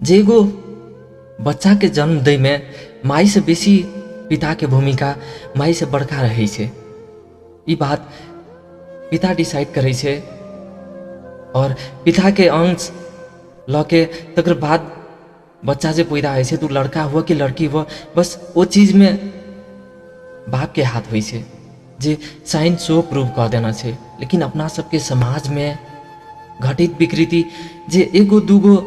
जे एगो बच्चा के जन्म दै में माई से बेसी पिता के भूमिका माई से बड़का रहे छे। ई बात पिता डिसाइड करे छे और पिता के अंश ल के तकर बाद बच्चा जे पैदा होइ छे तो लड़का हुआ कि लड़की हुआ बस वो चीज में बाप के हाथ होइ छे जे साइंस शो प्रूव कर देना छे। लेकिन अपना सबके समाज में घटित विकृति जे एगो दूगो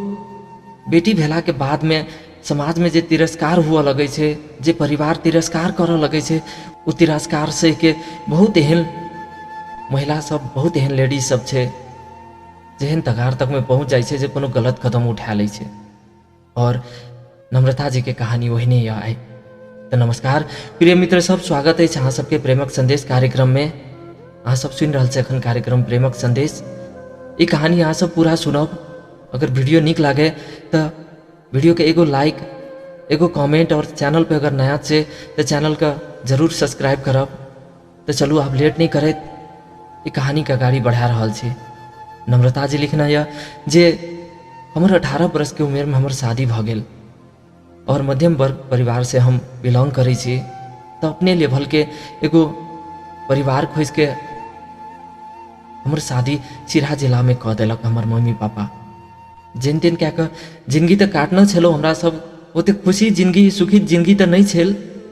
बेटी भेला के बाद में समाज में जे तिरस्कार हुआ लगे छे, जे परिवार तिरस्कार कर लगे छे, उ तिरस्कार से के बहुत एहन महिला सब, बहुत एहन लेडीज सब छे जेहन तगार तक में पहुंच जाए छे जे कोनो गलत कदम उठा ले छे। और नम्रता जी के कहानी वही यह आई। तो नमस्कार प्रिय मित्र सब, स्वागत है अहाँ सबके प्रेमक संदेश कार्यक्रम में। अहाँ सब सुन रहा एखन कार्यक्रम प्रेमक संदेश। ये कहानी अहाँ सब पूरा सुनब। अगर वीडियो निक लगे तो वीडियो के एगो लाइक, एगो कमेंट और चैनल पे अगर नया छे तो चैनल का जरूर सब्सक्राइब करब। तो चलू आप लेट नहीं करे, ये कहानी का गाड़ी बढ़ा रहा छे। नम्रता जी लिखना यह जे हमर 18 वर्ष के उम्र में हमर शादी भ गेल और मध्यम वर्ग परिवार से हम बिलोंग करै छी। तो अपने लेवल के एगो परिवार खोज के हमर शादी सिराहा जिला में कह देलक हमर मम्मी पापा। जेन तेन कह के जिंदगी तो काटना छलो हमरा सब, ओते खुशी जिंदगी सुखी जिंदगी तो नहीं छल,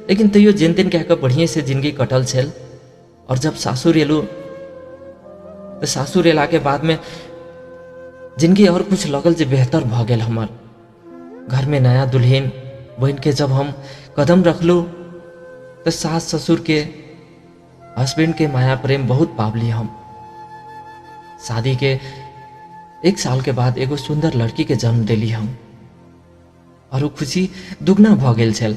लेकिन तैयो जेन तेन कह के बढ़िया से जिंदगी कटल छल। और जब सासुर एलू तो सासुर एला के बाद में जिंदगी और कुछ लगल जे बेहतर भ गेल। हमर घर में नया दुल्हन बन के जब हम कदम रखलू तो सास ससुर के, हस्बैंड के माया प्रेम बहुत पावली हम। शादी के 1 साल के बाद एगो सुंदर लड़की के जन्म दिली हम और वो खुशी दुगना भ गेल छल,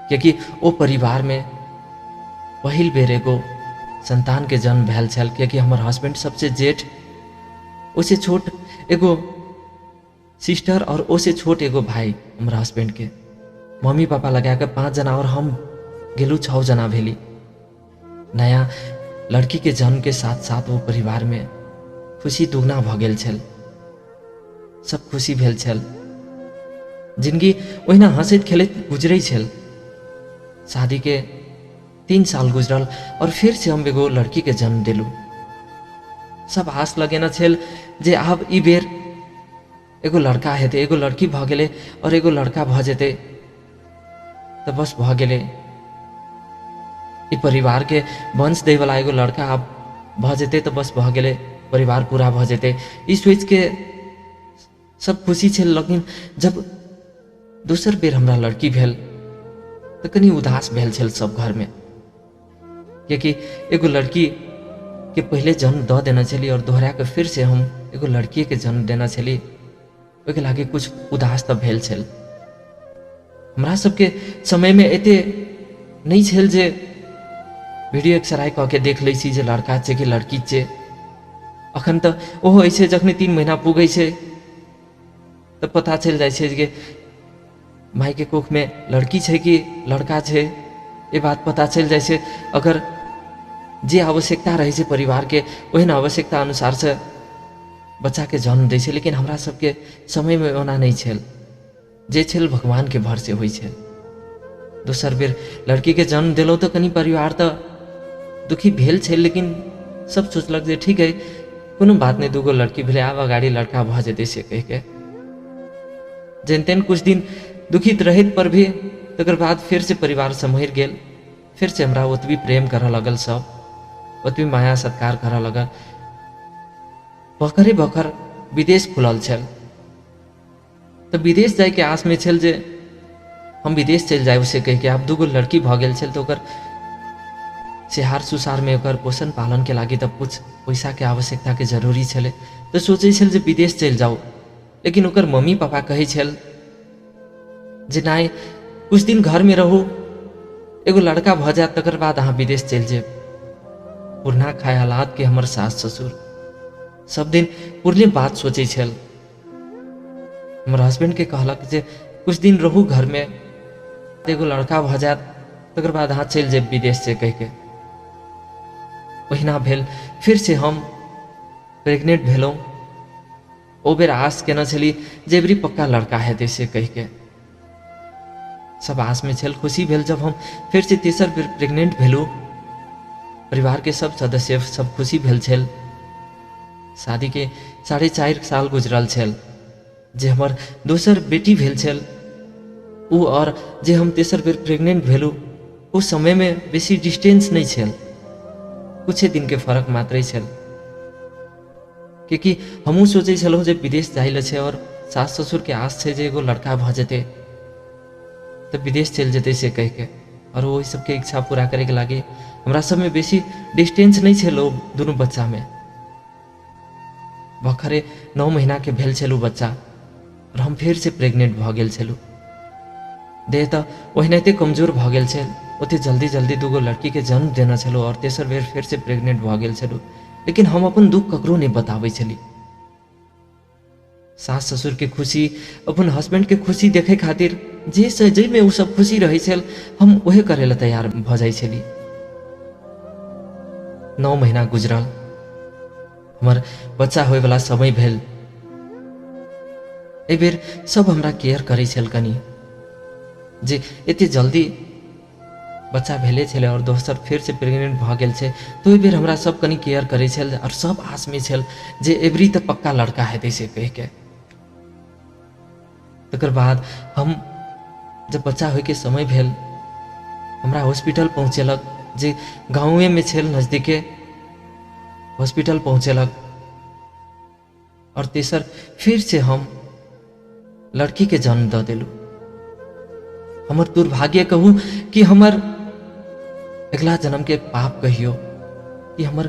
क्योंकि ओ परिवार में पहिल बेर एगो संतान के जन्म भेल छल। क्योंकि हमर हस्बैंड सबसे जेठ, उसे छोट एगो सिस्टर और उसे छोट एगो भाई हमारा हस्बैंड के। मम्मी पापा लगा के 5 जना और हम गेलू 6 जना भेली। नया लड़की के जन्म के साथ साथ वो परिवार में खुशी दुगना भ गेल छल। सब खुशी भेल छल, जिंदगी ओहिना हंसैत खेलैत गुजरै छल। शादी के 3 साल गुजरल और फिर से हम एगो लड़की के जन्म दिलू। सब आस लगेना छल जे आब ई बेर एगो लड़का हेते, एगो लड़की भ गेले और एगो लड़का भ जेते तो बस भ गेले। ई परिवार के वंश दे वाला एगो लड़का अब भ जेते तो बस भ गेले, परिवार पूरा भ जेते। ई सोच के सब खुशी छल। लेकिन जब दूसर बेर हमरा लड़की भेल तो कनी उदास भेल छल सब घर में, क्योंकि एगो लड़की के पहले जन्म द देना चली और दोहरा के फिर से हम एगो लड़की के जन्म देना चली। ओके लागे कुछ उदास तो भेल छल। हमरा सबके समय में एते नहीं छल जे वीडियो एक्सरे कह के देख लै छी जे लड़का छे कि लड़की छे। अखन तो ओहो ऐसे जखने 3 महीना पुगे छे तो पता चल जाए छे जे माई के कोख में लड़की छे कि लड़का छे, ये बात पता चल जाए छे। अगर जे आवश्यकता रहे छे परिवार के ओहन आवश्यकता अनुसार से बच्चा के जन्म दै छे। लेकिन हमरा सबके समय में ओना नहीं छल, जे छल भगवान के भर से होइ छल। दोसर बेर लड़की के जन्म दिलो तो कनी परिवार तो दुखी भेल छल, लेकिन सब सोचलक जे ठीक है कोनो बात नहीं, दूगो लड़की भेले, आब अगाड़ी लड़का भ जेते से कह के। जेन तेन कुछ दिन दुखित रहित पर भी तकर बाद फिर से परिवार सम्हर गेल। फिर से हमरा ओतबी प्रेम कर लगल, सब ओतबी माया सत्कार कर लगल। बखरे बखर विदेश खुलल छल तो विदेश जाए के आस में छल जे हम विदेश चल जाए उसे कह के। आब दूगो लड़की भ गेल छल तो ओकर सेहार सुसार में ओकर पोषण पालन के लागी तब कुछ पैसा के आवश्यकता के जरूरी छले। तो सोचे छल जे विदेश चल जाओ, लेकिन ओकर मम्मी पापा कहे छल जे नहीं कुछ दिन घर में रहू, एगो लड़का भ जात तकर बाद अहाँ विदेश चल जाए। पुरना ख्यालात के हमर सास ससुर सब दिन पुरने बात सोचे छल। हमर हस्बैंड के कहलक जे कुछ दिन रहू घर में, एगो लड़का भ जात तकर बाद अहाँ चल जाए विदेश से कह के। ओहिना भेल। फिर से हम प्रेग्नेंट भेलौं ओ बेर आस केना छली जे एबरी पक्का लड़का हेतै से कहि के। सब आस में छल। खुशी भेल जब हम फिर से तेसर बेर प्रेग्नेंट भेलू। परिवार के सब सदस्य सब खुशी भेल छल। शादी के 4.5 साल गुजरल छल। जे हमर दोसर बेटी भेल छल उ और जे हम तेसर बेर प्रेग्नेंट भेलू उस समय में बेसी डिस्टेंस नहीं छल, कुछ दिन के फर्क मात्रे छल। क्योंकि हमहूँ सोचे छलहुँ जे विदेश जाइल छे और सास ससुर के आस छे जे एगो लड़का भ जेते तो विदेश चल जेते से कह के, और वही सबके इच्छा पूरा करे के लागे हमरा सब में बेसी डिस्टेंस नहीं छे लोग दोनों बच्चा में। भखरे 9 महीना के भेल छलू बच्चा और हम फिर से प्रेग्नेंट भ गेल छलू। देह तो ओहिनाते कमजोर भ गेल छल। ओते जल्दी जल्दी दूगो लड़की के जन्म देना छलू और तेसर बेर फिर से प्रेग्नेंट भ गेल छलू। लेकिन हम अपन दुख ककरो नहीं बताबै छली। सास ससुर के खुशी, अपन हस्बैंड के खुशी देखे खातिर जे सजै में उ सब खुशी रहे छल हम वहे करे ला तैयार भ जाय छली। 9 महीना गुजरल, हमर बच्चा होय वाला समय भेल। ए बेर सब हमरा केयर करे छल कनी जे एते जल्दी बच्चा भेले छले और दोसर फिर से प्रेग्नेंट भ गेल छे तो ए बेर हमरा सब कनी केयर करे छल और सब आस में छल जे एबरी त पक्का लड़का हेतै से कह के। तकर बाद हम जब बच्चा होय के समय भेल हमरा हॉस्पिटल पहुँचेलक जे गाँवे में छल नजदीके हॉस्पिटल पहुँचेलक और तेसर फिर से हम लड़की के जन्म द दिलू। हमर दुर्भाग्य कहू कि हमर अगला जन्म के पाप कहियो कि हमर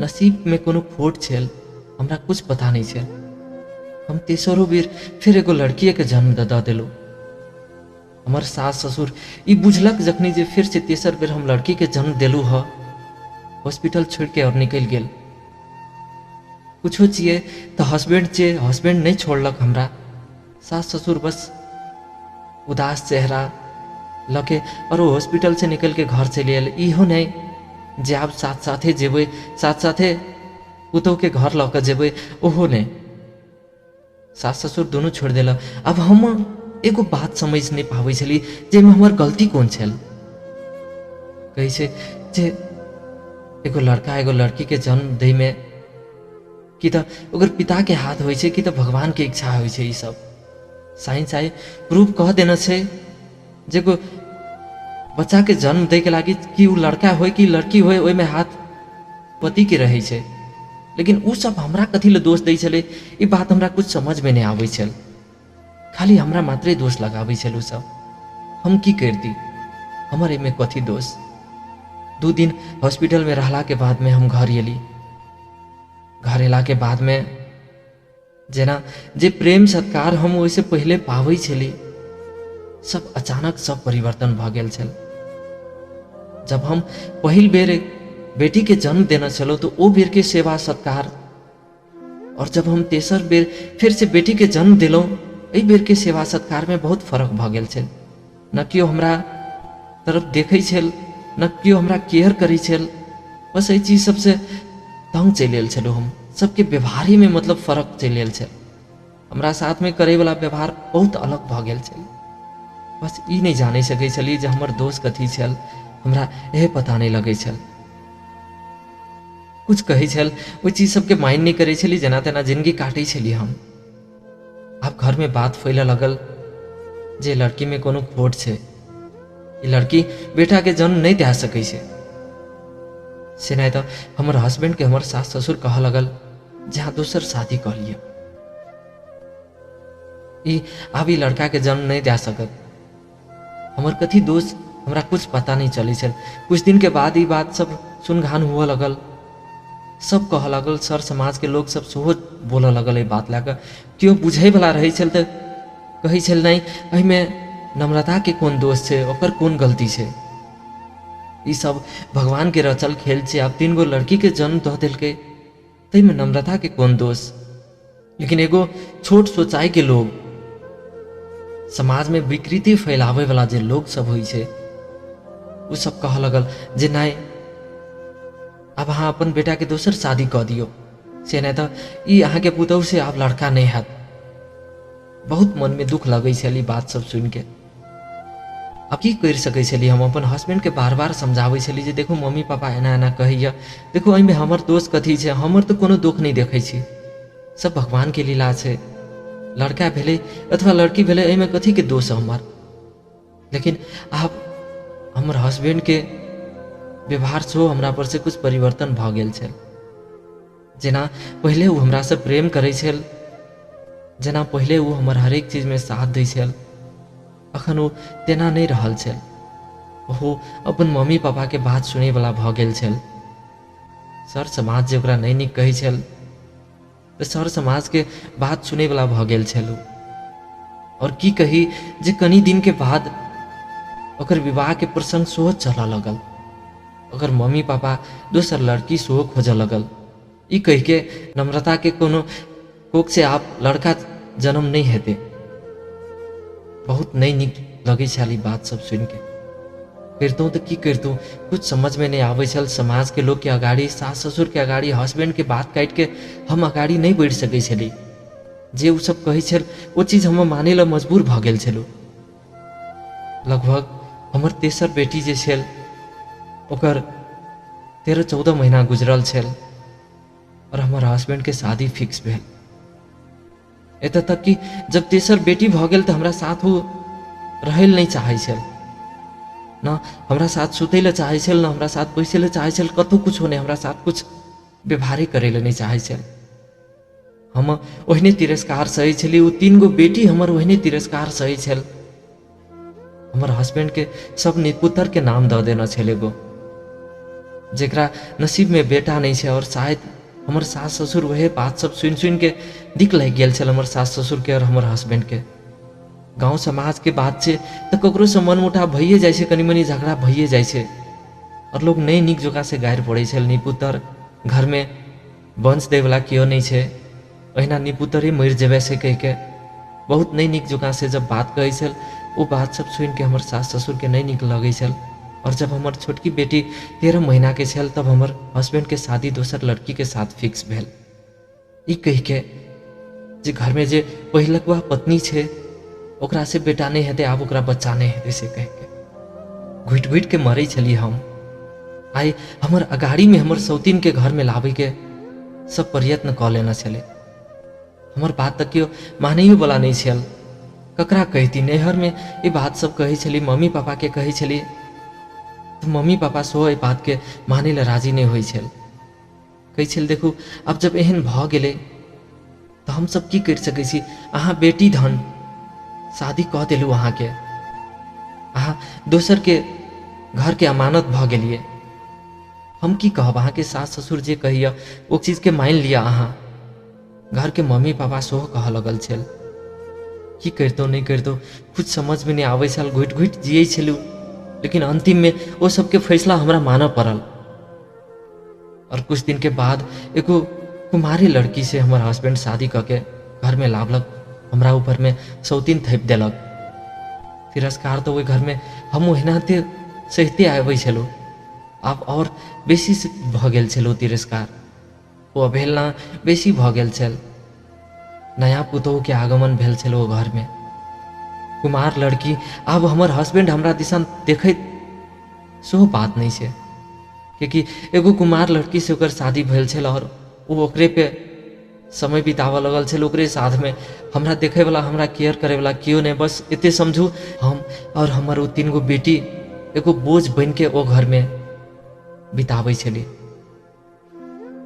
नसीब में कोनो खोट छल, हमरा कुछ पता नहीं छल। हम तेसरो बेर फिर एगो लड़की के जन्म द दिलू। हमर सास ससुर ई बुझलक जखनी जे फिर से तेसर बेर हम लड़की के जन्म दिलू ह, हॉस्पिटल छोड़ के और निकल गेल। कुछो चाहिए तो हस्बैंड नहीं छोड़लक हमरा। सास ससुर बस उदास चेहरा लके और वो हॉस्पिटल से निकल के घर चले आयल। इहो नहीं जे आप साथ साथे जेबे, साथ साथे पुतोह के घर लके जेबे, ओहो नहीं। सास ससुर दोनों छोड़ दिला। अब हम एगो बात समझ नहीं पावे छली जे में हमर गलती कौन छल। कही से जे एगो लड़का एगो लड़की के जन्म दे में कि त ओकर पिता के हाथ होय छे कि त भगवान के इच्छा होय छे। ई सब साइंस आए प्रूफ कह देना छे जे को बच्चा के जन्म दे के लागी कि उ लड़का होय कि लड़की होय ओय में हाथ पति के रहे छे। लेकिन उ सब हमरा कथी ले दोष दै छले ई बात हमरा कुछ समझ में नहीं आवे छल। खाली हमरा मात्रे दोष लगावे छल उ सब। हम की करती, हमर एमे कथी दोष। 2 दिन हॉस्पिटल में रहला के बाद में हम घर एली। घर एला के बाद में जेना जे प्रेम सत्कार हम वैसे पहले पावे छली सब अचानक सब परिवर्तन भ गेल छल। जब हम पहिल बेर बेटी के जन्म देना चलो तो ओ बेर के सेवा सत्कार और जब हम तेसर बेर फिर से बेटी के जन्म दिलों एहि बेर के सेवा सत्कार में बहुत फर्क भ गेल छल। न कियो हमरा तरफ देखै छल, न कियो हमरा केयर करै छल। बस एहि चीज सबसे तंग चलि आयल छलहुँ हम। सबके व्यवहार ही में मतलब फर्क चलि आयल छल। हमरा साथ में करे वाला व्यवहार बहुत अलग भ गेल छल। बस ई नहीं जाने सकै छली जे हमर दोष कथी छल, हमरा यह पता नहीं लगे छल। कुछ कहे छल वो चीज सबके माइंड नहीं करे छली, जना तेना जिंदगी काटे छली हम। अब घर में बात फैले लगल जे लड़की में कोनो खोट छे, ई लड़की बेटा के जन्म नहीं दे सकै छे। से नहीं तो हमर हस्बैंड के हमर सास ससुर कह लगल जहाँ दोसर शादी कर लिया, ई अब ई लड़का के जन्म नहीं दे सकत। हमर कथी दोष हमरा कुछ पता नहीं चले छल। कुछ दिन के बाद ई बात सब सुनघान हुआ लगल। सब कह लगल, सर समाज के लोग सब सेहो बोल लगल ये बात लैके। क्यों बुझे वाला रहे छल तो कहे छल नहीं एहिमे नम्रता के कौन दोष छे, ओकर कौन गलती छे। ई सब भगवान के रचल खेल छे। अब 3 गो लड़की के जन्म दे दिलके तई में नम्रता के कौन दोष। लेकिन एगो छोट सोचाई के लोग, समाज में विकृति फैलावे वाला जे लोग सब हुई छे, उ सब कह लगल जे नहीं अब हाँ अपन बेटा के दोसर शादी कह दियो। से नहीं तो ई अहाँ के पुतहु से आब लड़का नहीं हैत। बहुत मन में दुख लगे छल बात सब सुन के। अब की कर सकै छली, हम अपन हस्बैंड के बार बार समझाबै छली जे देखो मम्मी पापा एना एना कहैया, देखो एहिमे हमर दोष कथी छै, हमर तो कोनो दुख नहीं देखै छी, सब भगवान के लीला छै, लड़का भेले अथवा लड़की भेले एहिमे कथी के दोष हमर। लेकिन आब हमर हस्बैंड के व्यवहार छो हमरा पर से कुछ परिवर्तन भ गेल छल। जेना पहले वो हमरा से प्रेम करै छल, जेना पहले वो हमर हरेक चीज में साथ दै छल, अखन वो तेना नहीं रहल छल। ओहो अपन मम्मी पापा के बात सुने वाला भ गेल छल। सर समाज जे ओकरा नहीं नीक कहै छल तो सर समाज के बात सुने वाला भ गेल छल। और की कही जे कनी दिन के बाद ओकर विवाह के प्रसंग सेहो चलऽ लगल। ओकर मम्मी पापा दोसर लड़की सेहो खोजऽ लगल, ई कहि के नम्रता के कोनो कोख से आप लड़का जन्म नहीं हेते। बहुत नहीं नीक लगे छल बात सब सुन के। करतूँ तो की करतूँ, कुछ समझ में नहीं आवे छल। समाज के लोग के अगाड़ी, सास ससुर के अगाड़ी, हस्बैंड के बात काट के हम अगाड़ी नहीं बढ़ सकै छली। जे उ सब कहै छल वो चीज हम माने ला मजबूर भ गेल छलू। लगभग हमर तेसर बेटी जे छल ओकर 13-14 महीना गुजरल छल और हमार हस्बैंड के शादी फिक्स भेल। एतऽ तक कि जब तेसर बेटी भ गेल तो हमरा साथ वो रहै नहीं चाहै छल, ना हमरा साथ सुतै ला चाहै छल, ना हमरा साथ बैसे ला चाहै छल, कतौ कुछ नहीं, हमरा साथ कुछ व्यवहारे करे ला नहीं चाहै छल। हम ओहने तिरस्कार सही छली, वो 3 गो बेटी हमर ओहने तिरस्कार सही छल। हमर हस्बैंड के सब निपुत्र के नाम द देना छल एगो, जेकरा नसीब में बेटा नहीं छे। और शायद हमर सास ससुर वही बात सब सुन सुन के दिक लग गेल छल हमर सास ससुर के और हमर हस्बैंड के। गांव समाज के बात छे तो ककरो से मन मुटाव भइए जाए छे, कनी मनी झगड़ा भइए जाए छे और लोग नहीं निक जगह से गायर पड़े छल। निपुत्र घर में वंश दे वाला क्यों नहीं छे, अहिना निपुत्रे मर जेबे से कह के बहुत नहीं निक जगह से जब बात कहै छल, वो बात सब सुन के हमर सास ससुर के नहीं निक लगे छल। और जब हमर छोटकी बेटी 13 महीना के छल तब हमर हस्बैंड के शादी दोसर लड़की के साथ फिक्स भेल। ई कह के जे घर में जे पहिलकवा पत्नी छे ओकरा से बेटा नहीं हेते, आब ओकरा बच्चा नहीं हेते से कह के घुट घुट के मरे छली हम। आई हमर अगाड़ी में हमर सौतीन के घर में लावे के सब प्रयत्न क लेना छले। हमर बात तक क्यों मानियो वाला नहीं छल, ककरा कहती। नैहर में ये बात सब कही छली, मम्मी पापा के कही छली तो मम्मी पापा सो ये बात के माने ला राजी नहीं हुई छल। कही छल देखू अब जब एहन भ गेले तो हम सब की कर सकै छी, अहाँ बेटी धन शादी कह देलू, अहाँ के अहाँ दोसर के घर के अमानत भ गेलिए। हम की कहब, अहाँ के सास ससुर जे कहिया वो चीज के मान लिया। अहाँ घर के मम्मी पापा सेहो कह लगल छल, की करतो नहीं करतो कुछ समझ में नहीं आवे छल। घुट घुट जिये छलू, लेकिन अंतिम में वो सबके फैसला हमरा मानऽ पड़ल। और कुछ दिन के बाद एगो कुमारी लड़की से हमार हस्बैंड शादी करके घर में लावलक, हमरा ऊपर में सौतीन थैप देलक। तिरस्कार तो वही घर में हम ओहिनाते सहते आबै छलू, आब और बेसी भ गेल छलू तिरस्कार, वो अवहेलना बेसी भ गेल छल। नया पुतोह के आगमन भेल छल वो घर में, कुमार लड़की। आब हमर हस्बैंड हमरा दिसन देखैत सेहो बात नहीं छे, क्योंकि एगो कुमार लड़की से ओकर शादी भेल छल और वो ओकरे पे समय बितावऽ लगल छल, ओकरे साथ में। हमरा देखे वाला, हमरा केयर करे वाला क्यों नहीं, बस इतने समझू हम और हमर वो 3 गो बेटी एगो बोझ बन के वो घर में बिताबै छली।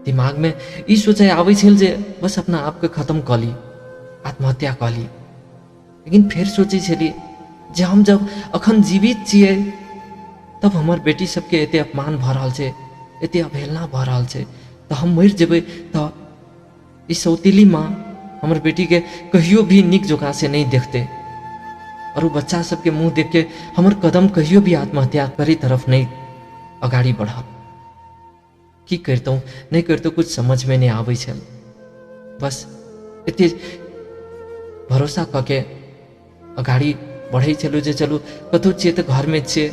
दिमाग में ई सोचे आबै छल जे बस अपना आप के खत्म कर ली, आत्महत्या कर ली। लेकिन फिर सोचे छली जे हम जब अखन जीवित छिए तब हमर बेटी सबके एते अपमान भ रहल छै, एते अवहेलना भ रहल छै, तो हम मर जेबै तो ई सौतीली माँ हमर बेटी के कहियो भी निक जगह से नहीं देखते और वो बच्चा सबके मुंह देख के हमर कदम कहियो भी आत्महत्या करी तरफ नहीं अगाड़ी बढ़ल। की करतौ नहीं करतौ कुछ समझ में नहीं आबै छल। बस एते भरोसा कके अगाड़ी बढ़े छलू जे चलू कतौ छिए तो घर में छिए,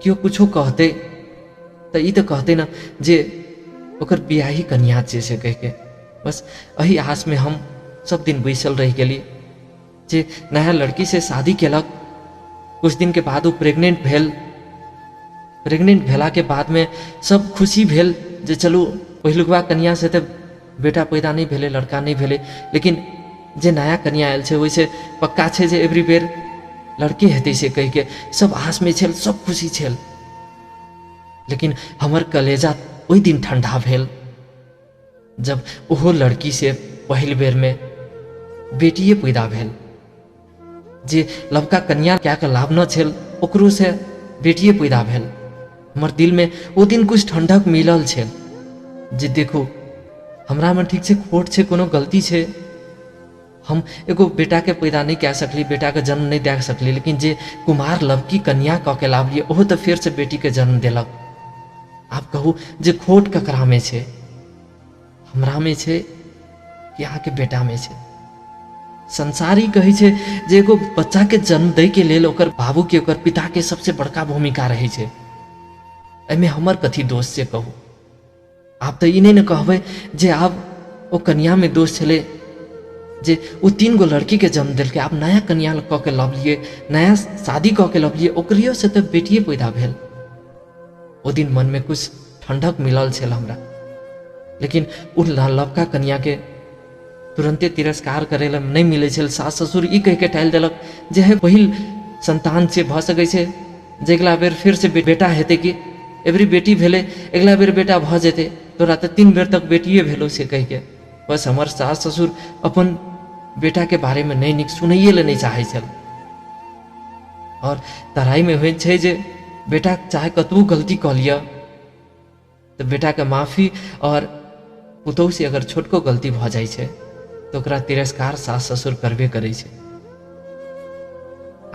क्यों कुछो कहते तो ई तो कहते ना जे ओकर बियाही कन्या छिए से कह के, बस एही आस में हम सब दिन बैसल रह गेली जे नया लड़की से शादी केलक। कुछ दिन के बाद वो प्रेग्नेंट भेल। प्रेग्नेंट भेला के बाद में सब खुशी भेल जे चलू पहिलुकवा कन्या से तो बेटा पैदा नहीं भेले, लड़का नहीं भेले, लेकिन जे नया कन्या आयल छे वैसे पक्का छे जे एवरी बेर लड़के हेतै से कह के सब आस में छेल, सब खुशी छेल। लेकिन हमर कलेजा ओहि दिन ठंडा भेल जब ओहो लड़की से पहिल बेर में बेटिए पैदा भेल। जे लबका कन्या क्या के लाभ न छेल ओकरो से बेटिए पैदा भेल। हमर दिल में ओ दिन कुछ ठंडक मिलल छेल जे देखो हमरा में ठीक से खोट छे, कोनो गलती छे। हम एगो बेटा के पैदा नहीं कह सकली, बेटा के जन्म नहीं दे सकली, लेकिन जे कुमार लवकी कन्या कह के लावलिए ओहो तो फिर से बेटी के जन्म दिलक। आप कहू जे खोट ककरा में छे, हमरा में छे कि यहाँ के बेटा में छे। संसार ही कहे छे जे एगो बच्चा के जन्म दे के लेल ओकर बाबू के, ओकर पिता के सबसे बड़का भूमिका रहे छे। एमे हमर कथी दोष से कहू। आप तो इन्हें न कहबे जे आप ओ कन्या में दोष छले जे वो 3 गो लड़की के जन्म दिल के। आप नया कन्या कह के लब लिए, नया शादी कह के लब लिए, ओकरियो से तो बेटिए पैदा भेल। ओ दिन मन में कुछ ठंडक मिलल छल हमरा। लेकिन उ लबका कन्या के तुरंते तिरस्कार करे ला नहीं मिले छल। सास ससुर ई कह के टाल देलक जे है पहिल संतान से भ सकै छे, जे अगला बेर फिर से बेटा हेते कि एवरी बेटी भेले अगला बेर बेटा भ जेते, तोरा तो 3 बेर तक बेटिए भेलो से कह के। बस हमार सास ससुर अपन बेटा के बारे में नहीं निक सुनैये ले नहीं चाहे छल। और तराई में हुए छे जे बेटा चाहे कतबो गलती कह लिया तो बेटा के माफी, और पुतोह से अगर छोटको गलती भ जाए छे तो ओकरा तिरस्कार सास ससुर करबे करे छे।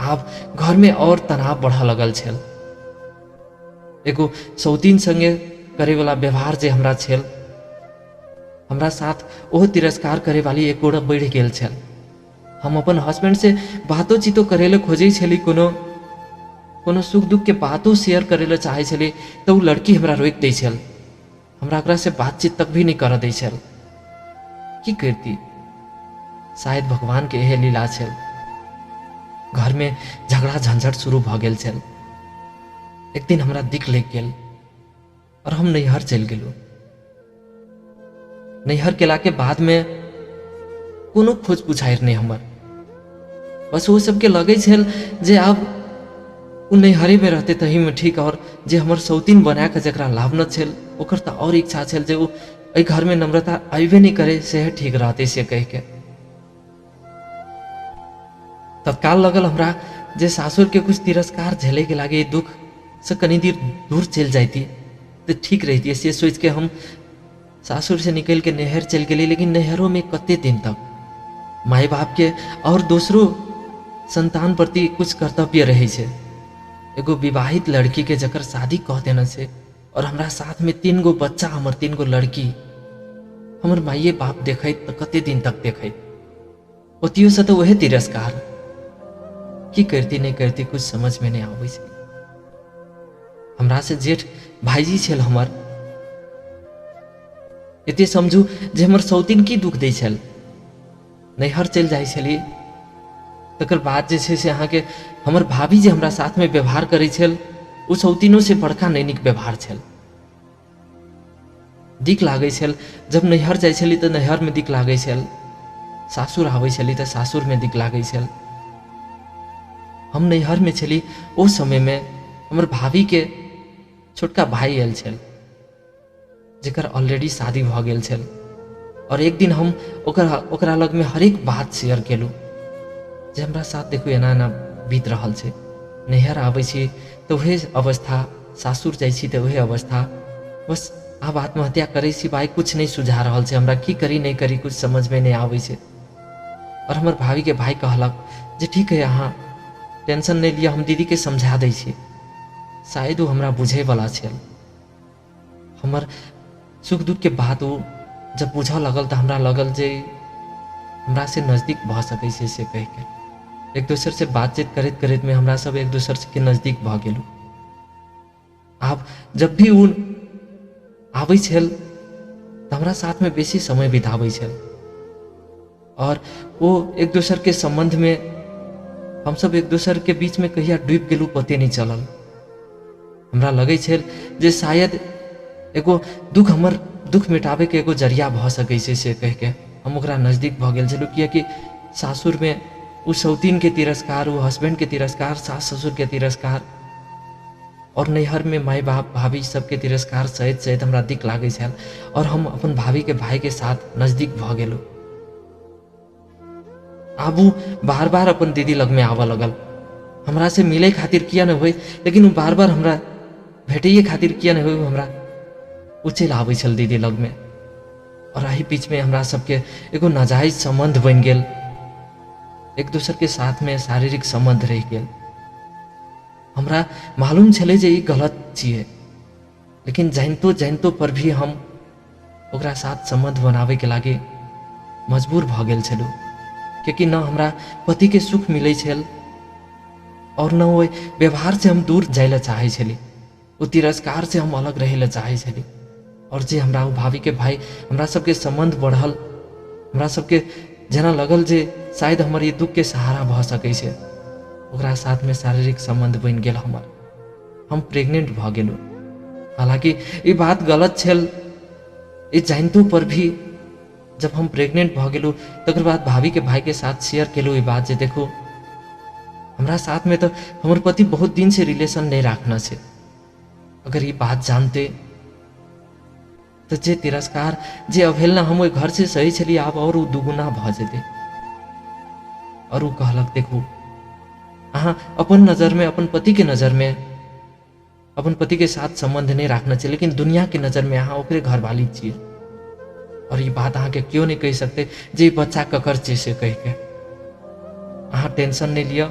आप घर में और तनाव बढ़ा लगल छल। एगो सौतीन संगे करे वाला व्यवहार जे हमरा छल, हमरा साथ ओह तिरस्कार करे वाली एक गोड़ा बढ़ गेल छल। हम अपन हस्बैंड से बातो चीतो करे ले खोजे छली, कोनो सुख दुख के बातों शेयर करे ले चाहे छली तो वो लड़की हमरा रोक दै छल। हमरा ओकरा से बातचीत तक भी नहीं कर दै छल। की करती, शायद भगवान के यह लीला छल। घर में झगड़ा झंझट शुरू भ गेल छल। एक दिन हमरा दिख लग गेल और हम नैहर चल गेलू। नैहर केला के बाद में कोनो खोज पुछायर नहीं हमर। बस वो सबके लगे छल जे अब उ नैहरे में रहते तही में ठीक, और जे हमर सौतीन बना के जकरा लाभ न छल ओकर तो और इच्छा छल जे वो एहि घर में नम्रता अबे नहीं करे से ठीक रहते से कह के। तत्काल लगल हमरा जे सासुर के कुछ तिरस्कार झेले के लागे, दुख से कनी देर दूर चल जाती तो ठीक रहती। ऐसे सोच के हम सासुर से निकल के नहर चल गए। लेकिन नहरों में कते दिन तक माई बाप के और दूसरों संतान प्रति कुछ कर्तव्य रहे छे। एगो विवाहित लड़की के जकर शादी कह देना से, और हमरा साथ में 3 गो बच्चा, हमर 3 गो लड़की, हमर माइये बाप देखे तो कते दिन तक देखे। ओतियो से तो वह तिरस्कार की करती नहीं करती कुछ समझ में नहीं आवे छे। हमरा से जेठ भाईजी छल हमर, एते समझू जे हमर सौतीन की दुख दै छल। नैहर चल जाए छली तकर बाद जे छे से अहाँ के हमर भाभी जे हमरा साथ में व्यवहार करे छल उ सौतीनों से बड़का नहीं निक व्यवहार छल। दिक लागे छल जब नैहर जाए छली तो नैहर में दिक लागे छल, सासुर आवे छली तो सासुर में दिक लागे छल। हम नैहर में छली ओ समय में हमर भाभी के छोटका भाई आयल छल जेकर ऑलरेडी शादी भ गेल छल। और एक दिन हम ओकरा लग में हर एक बात शेयर केलू जे हमरा साथ देखू एना एना बीत रहल छे। नैहर आबै छी तो वही अवस्था, सासुर जाइ छी तो वही अवस्था, बस आब आत्महत्या करे सिवाय कुछ नहीं सुझा रहल छे। हमरा की करी नहीं करी कुछ समझ में नहीं आवे छे। और हमर भाभी के भाई कहलक जे ठीक है अहाँ टेंशन नहीं लिया, हम दीदी के समझा दै छी, शायद वो हमरा बुझे वाला छल। हमर सुख दुख के बात वो जब बुझ लगल तो हमरा लगल जे हमरा से नजदीक भ सकै छै से कह के एक दूसरे से बातचीत करते करते में हमरा सब एक दूसरे के नजदीक भ गेलू। आब जब भी उ आबै छल तऽ हमरा साथमे बेसी समय बिताबै छल और वो एक दोसर के संबंध में हम सब एक दोसर के बीच में कहिया डूब गेलू पते नहीं चलल। हमरा लगे छल जे शायद एगो हमर दुख मिटाबे के एगो जरिया भ सकै छै से कह के हम ओकरा नजदीक भ गेल छलू, कियाकि सासुर में उ सौतीन के तिरस्कार, उ हस्बैंड के तिरस्कार, सास ससुर के तिरस्कार और नैहर में माई बाप भाभी सबके तिरस्कार सहित सहित हमरा दिक लागे छल और हम अपन भाभी के भाई के साथ नजदीक भ गेलू। आबू बार बार अपन दीदी लग में आवा लगल, हमरा से मिले खातिर किया न होई, लेकिन वो बार बार हमरा भेटिए खातिर किया न होई, हमरा उचल आबै छल दीदी लग में। और एही बीच में हमरा सबके एगो नाजायज संबंध बन गेल, एक दूसर के साथ में शारीरिक संबंध रह गेल। हमरा मालूम छले जे ई गलत छिए, लेकिन जानितो पर भी हम ओकरा साथ संबंध बनावे के लागे मजबूर भ गेल छलू, क्योंकि न हमरा पति के सुख मिले छल और न वो व्यवहार से हम दूर जाए चाहे छली, वो तिरस्कार से हम अलग रहे चाहे छली। और जे हमरा वो भाभी के भाई हमरा सबके संबंध बढ़ल, हमरा सबके जना लगल जे शायद हमर ये दुख के सहारा भ सकै छै, ओकरा साथ में शारीरिक संबंध बन गेल हमर। हम प्रेग्नेंट भ गेलू। हालांकि ये बात गलत छल, ये जानितो पर भी जब हम प्रेग्नेंट भ गेलू तकर बाद भाभी के भाई के साथ शेयर केलू ये बात जे देखो हमरा साथ में तो हमर पति बहुत दिन से रिलेशन नहीं राखना छे, अगर ये बात जानते तो जे तिरस्कार जे अवहेलना हम ओइ घर से सही छली आब और उ दुगुना भ जेते। और उ कहलक देखू अहाँ अपन नजर में, अपन पति के नजर में अपन पति के साथ संबंध नहीं रखना चाहिए, लेकिन दुनिया के नजर में अहाँ ओकरे घर वाली छिए। और ये बात अहाँ के क्यों नहीं कह सकते जे बच्चा ककर छे से कह के। अहाँ टेंशन नहीं लिया,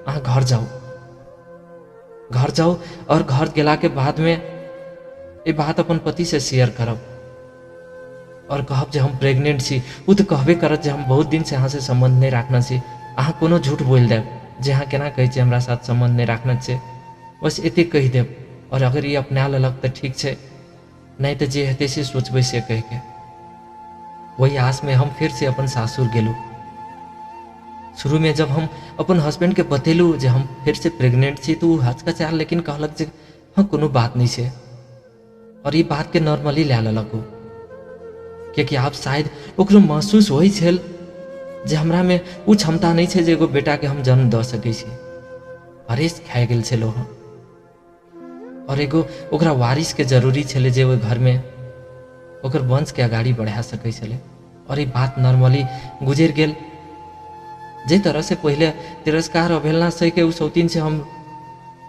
अहाँ घर जाओ और घर गेला के बाद में ये बात अपन पति से शेयर करब और कहब जे हम प्रेग्नेंट छी। वो तो कहबे करत जे हम बहुत दिन से अहाँ से संबंध नहीं रखना छी, अहाँ कोनो झूठ बोल देब जे अहाँ केना कहै छी हमरा साथ संबंध नहीं रखना छै, बस एते कह देब। और अगर ये अपना लेलक तो ठीक छै, नहीं तो जे हेतै से सोचबै से कह के। वही आस में हम फिर से अपन सासुर गेलू। शुरू में जब हम अपन हस्बैंड के बतेलू जे हम फिर से प्रेग्नेंट छी तो हचकचाल, लेकिन कहलक जे हाँ कोनो बात नहीं छै और ये बात के नॉर्मली ले लेलक, क्योंकि आप शायद ओकरो महसूस होई छल जे हमरा में वो क्षमता नहीं छै जे एगो बेटा के हम जन्म द सकै छी। हरेश खाए गेल छलो हम और एगो ओकरा वारिस के जरूरी छले जे वो घर में ओकर वंश के आगाड़ी बढ़ा सकै छले। और ये बात नॉर्मली गुजर गेल। जे तरह से पहले तिरस्कार अवहेलना सह के उस सौतीन से हम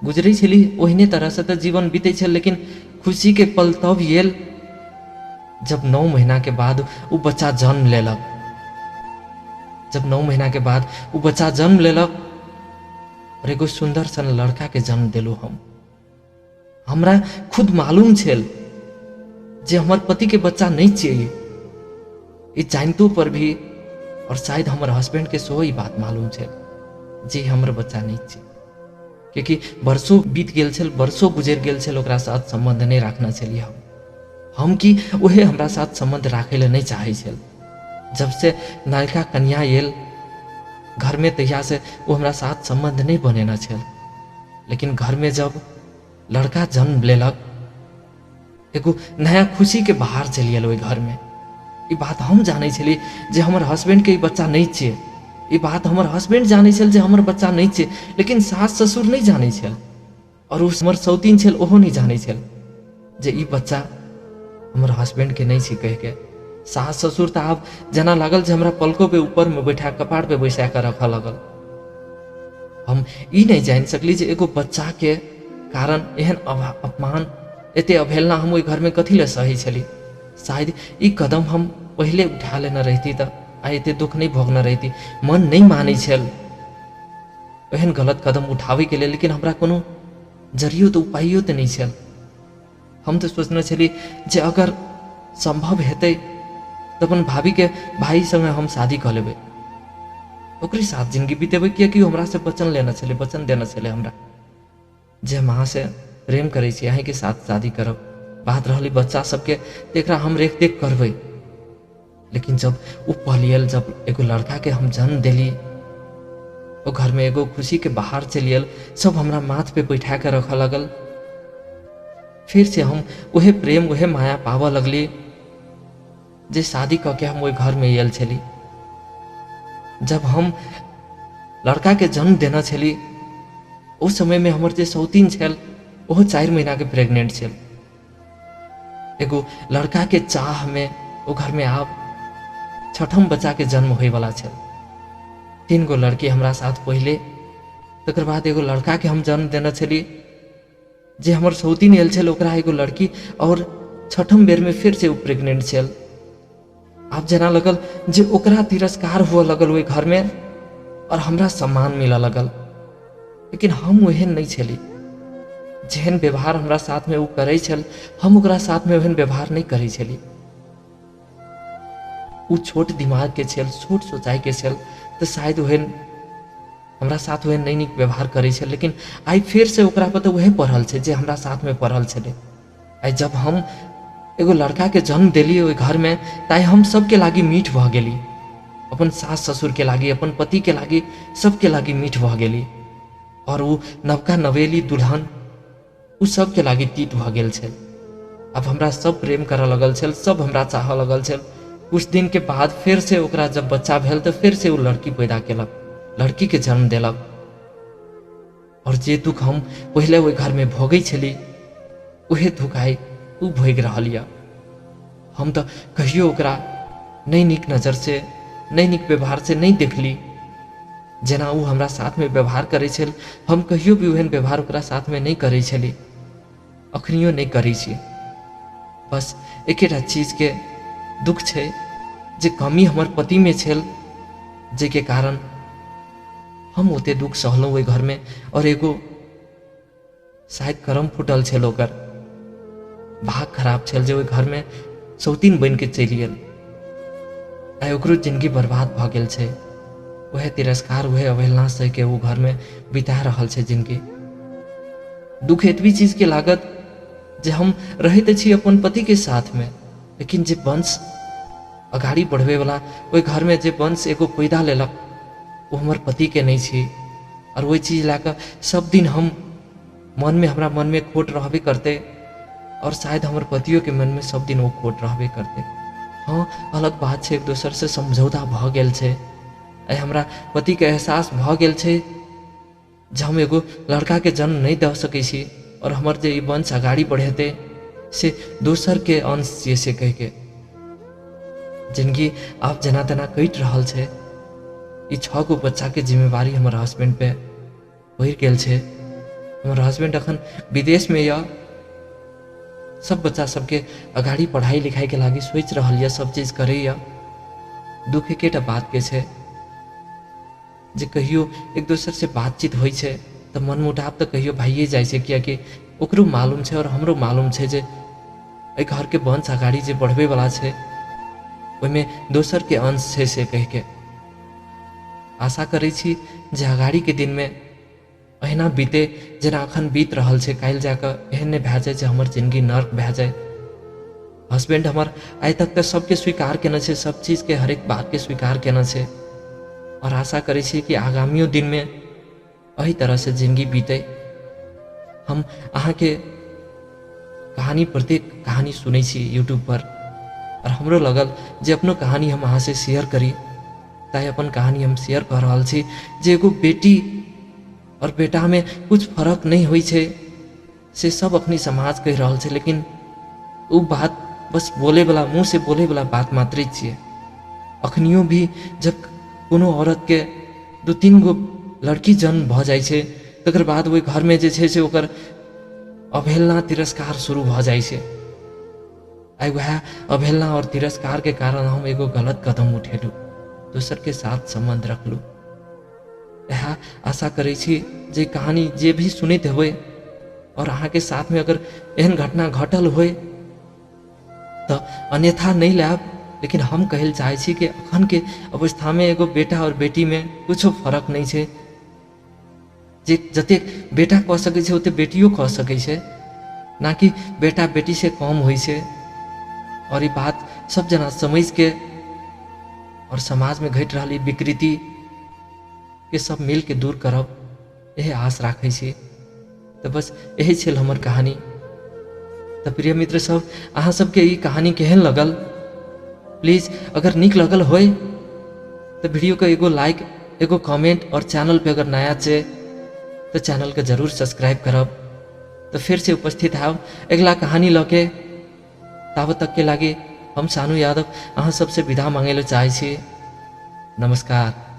गुजरे छली, ओहने तरह से तो जीवन बीते छल। लेकिन खुशी के पल तब येल जब 9 महीना के बाद वो बच्चा जन्म लेलक। जब 9 महीना के बाद वो बच्चा जन्म लेलक और एगो सुंदर सन लड़का के जन्म दिलू हम। हमरा खुद मालूम छल जे हमर पति के बच्चा नहीं चाहिए, ये जानतो पर भी, और शायद हमर हस्बैंड के सो ही बात मालूम छल जे हमर बच्चा नहीं चाहिए, क्योंकि वर्षों बीत गेल छल, वर्षों गुजर गेल छल, ओकरा साथ संबंध नहीं रखना छलिए हम कि वहे हमरा साथ संबंध राखे ले नहीं चाहे छल। जब से नयका कन्या आयल घर में तहिया से वो हमरा साथ संबंध नहीं बनेना छल। लेकिन घर में जब लड़का जन्म लेलक एगो नया खुशी के बाहर चलिए ओहि घर में। ये बात हम जाने छली जे हमर हस्बैंड के ई बच्चा नहीं छे, ये बात हमर हस्बैंड जाने छल जे हमर बच्चा नहीं छे, लेकिन सास ससुर नहीं जाने छल और उस हमर सौतीन छल ओहो नहीं जाने छल जे ई बच्चा हमर हस्बैंड के नहीं छे कह के। सास ससुर तो आब जना लागल जे हमरा पलकों पे ऊपर में बैठा कपाड़ पे बैसा कर रखा लगल। हम ई नहीं जान सकली जे एगो बच्चा के कारण एहन अपमान एते अवहेलना हम ओहि घर में कथी ले सही छली। शायद ई कदम हम पहले उठा लेना रहती तो आई एते दुख नहीं भोगना रहती। मन नहीं माने छल एहन गलत कदम उठावे के लिए, लेकिन हमरा कोनो जरियो तो उपायो तो नहीं छल। हम तो सोचने छली जे अगर संभव हेतै तो अपन भाभी के भाई संगे हम शादी कर लेबै, ओकरे साथ जिंदगी बीतेबै, कियाकि हमरा से वचन लेना छलै, वचन देना छलै हमरा जे हम अहाँ से प्रेम करै छी, अहीं के साथ शादी करब बात रहली बच्चा सबके तो एकरा हम रेख देख करबै, लेकिन जब उ पलियल, जब एगो लड़का के हम जन्म दिली, वो घर में एगो खुशी के बाहर चलियल, सब हमरा माथ पे बैठा के रख लगल, फिर से हम उहे प्रेम उहे माया पावा लगली जे शादी करके हम वही घर में आयल छली। जब हम लड़का के जन्म देना छली, उस समय में हमर जे सौतीन छल ओहो 4 महीना के प्रेग्नेंट छल। एगो लड़का के चाह में वो घर में आब 6ठम बच्चा के जन्म होए वाला छल। 3 गो लड़की हमरा साथ पहले, तकर बाद एगो लड़का के हम जन्म देना छली, जे हमर सौतीन आयल छल ओकरा एगो लड़की, और 6ठम बेर में फिर से वो प्रेग्नेंट छल। आप जना लगल जे ओकरा तिरस्कार हुआ लगल ओहि घर में, और हमरा सम्मान मिला लगल, लेकिन हम ओहन नहीं छली। जेहन व्यवहार हमरा साथ में वो करे छल, हम ओकरा साथ में ओहन व्यवहार नहीं करे छली। वो छोट दिमाग के छल, छोट सोचाई के छल, तो शायद ओहन हमरा साथ ओहन नहीं नीक व्यवहार करे छल, लेकिन आई फिर से ओकरा पर तो वह पढ़ल छे जे हमरा साथ में पढ़ल छले। आई जब हम एगो लड़का के जन्म दिली ओहि घर में, ताई हम सबके लागी मीठ भ गेली, अपन सास ससुर के लागी, अपन पति के लागी, सबके लागी मीठ भ गेली। और वो नवका नवेली दुल्हन उ सबके लागी तीत भ गेल छल। अब हमरा सब प्रेम करऽ लगल छल, सब हमरा चाह लगल छल। कुछ दिन के बाद फिर से ओकरा जब बच्चा भेल तो फिर से वो लड़की पैदा केलक, लड़की के जन्म देलक। और जे दुख हम पहले ओहि घर में भोगै छली, उहे दुख आई उ भोग रहल यऽ। हम तो कहियो ओकरा नहीं नीक नजर से, नहीं नीक व्यवहार से नहीं देखली। जेना उ हमरा साथ में व्यवहार करे छल, हम कहियो भी ओहन व्यवहार ओकरा साथ में नहीं करे छली, अखनियो नहीं करै छी। बस एकेटा चीज के दुख छे जे कमी हमर पति में छल, जे के कारण हम ओते दुख सहलहुँ ओहि घर में। और एगो शायद करम फूटल छल, ओकर भाग खराब छल जे ओहि घर में सौतीन बन के चलि गेल। आई ओकरो जिंदगी बर्बाद भ गेल छै। वह तिरस्कार वह अवहेलना सह के वो घर में बिता रहल छै जिंदगी। दुख एतबी चीज के लागत जे हम रहैत छी अपन पति के साथ में, लेकिन जे वंश अगाड़ी बढ़वे वाला ओहि घर में जे वंश एगो पैदा लेलक, वो हमर पति के नहीं छी। और वही चीज लाकर सब दिन हम मन में, हमरा मन में खोट रहबे करते, और शायद हमर पतियों के मन में सब दिन वो खोट रहबे करते। हाँ, अलग बात छै, एक दोसर से समझौता भ गेल छै। आई हमरा पति के एहसास भ गेल छै जे हम एगो लड़का के जन्म नहीं दे सकै छी, और हमर जे वंश अगाड़ी बढ़ेते से दोसर के अंश छियै से कह के जिंदगी आप जना तना कटि रहल छै। ई 6 गो बच्चा के जिम्मेवारी हमर हस्बैंड पे बढ़ि गेल छै। हमर हस्बैंड अखन विदेश में या, सब बच्चा सबके अगाड़ी पढ़ाई लिखाई के लागी सोच रहल या, सब चीज करैया। दुख एकेटा बात के छै जे कहियो एक दोसर से बातचीत होइ छै तो मन मुटाव तो कहियो भइए जाइ छै, कियाकि ओकरो मालूम छै और हमरो मालूम छै जे एहि घर के वंश अगाड़ी जे बढ़वे वाला छै ओहिमे दोसर के अंश छै से कह के। आशा करै छी जे अगाड़ी के दिन में अहिना बीते जेना अखन बीत रहल छै, काल्हि जाकर एहन नहीं भए जाए जे हमर जिंदगी नर्क भए जाए। हस्बैंड हमर आइ तक तो सबके स्वीकार केने छै, सब चीज के हरेक बात के स्वीकार केने छै, और आशा करै छी कि आगामियों दिन में एही तरह से जिंदगी बीते। हम अहाँ के कहानी, प्रत्येक कहानी सुनै छी यूट्यूब पर, और हमरो लगल जे अपनो कहानी हम अहाँ से शेयर करी, ताई अपन कहानी हम शेयर कर रहल छी जे एगो बेटी और बेटा में कुछ फर्क नहीं होइ छै से सब अपनी समाज कह रहल छै, लेकिन वो बात बस बोले वाला, मुंह से बोले वाला बात मात्रे छियै। अखनियो भी जब कोनो औरत के 2-3 गो लड़की जन्म भ जाइ छै, तकर बाद ओहि घर में जे छै से ओकर अवहेलना तिरस्कार शुरू भ जाइ छै। आई वह अवहेलना और तिरस्कार के कारण हम एगो गलत कदम उठेलू, दोसर के साथ संबंध रखलू। यह आशा करै छी जे कहानी जे भी सुनैत हेबै और अहाँ के साथ में अगर एहन घटना घटल होय तो अन्यथा नहीं लाब, लेकिन हम कहल चाहे छी कि अखन के अवस्था में एगो बेटा और बेटी में कुछ फर्क नहीं छै। जे जते बेटा कह सकै छै ओते बेटियो कह सकै छै। ना कि बेटा बेटी से कम होइ छै। और ये बात सब जना समझ के और समाज में घट रही विकृति के सब मिल के दूर करब, यह आस राखै छी। तो बस यही छल हमर कहानी। तो प्रिय मित्र सब, अहाँ सबके ई कहानी केहन लगल? प्लीज अगर निक लगल होय तो वीडियो को एगो लाइक, एगो कमेंट, और चैनल पे अगर नया छे तो चैनल के जरूर सब्सक्राइब करब। तो फिर से उपस्थित आब अगला कहानी लके। तब तक के लागे हम सानू यादव अहाँ सबसे विदा मांगे ला चाहे छी। नमस्कार।